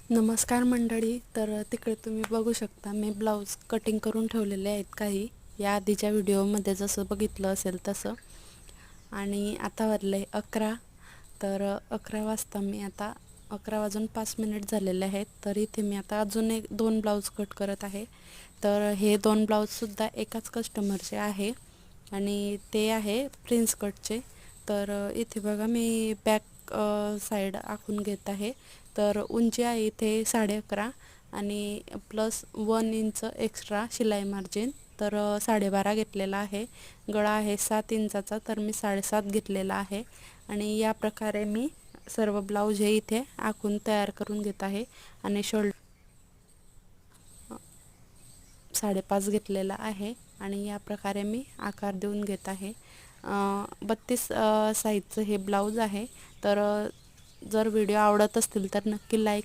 नमस्कार मंडळी. तर तिकडे तुम्ही बघू शकता मी ब्लाऊज कटिंग करून ठेवलेले आहेत काही या आधीच्या व्हिडिओमध्ये जसं बघितलं असेल तसं. आणि आता वाजले 11. तर 11 वाजता मी आता 11 वाजून 5 मिनिट झालेले आहेत. तर इथे मी आता अजून एक 2 ब्लाऊज कट करत आहे. तर हे 2 ब्लाऊजसुद्धा एकाच कस्टमरचे आहे आणि ते आहे प्रिन्स कटचे. तर इथे बघा मी बॅक साईड आखून घेत आहे. तर उंची आहे इथे 11.5 आणि प्लस 1 इंच एक्स्ट्रा शिलाई मार्जिन. तर 12.5 घेतलेला आहे. गळा आहे 7 इंचाचा, तर मी 7.5 घेतलेला आहे. आणि या प्रकारे मी सर्व ब्लाऊज हे इथे आखून तयार करून घेत आहे. आणि शोल्डर 5.5 घेतलेला आहे आणि या प्रकारे मी आकार देऊन घेत आहे. 32 साईजचं हे ब्लाऊज आहे. तर जर व्हिडिओ आवडत असतील तर नक्की लाईक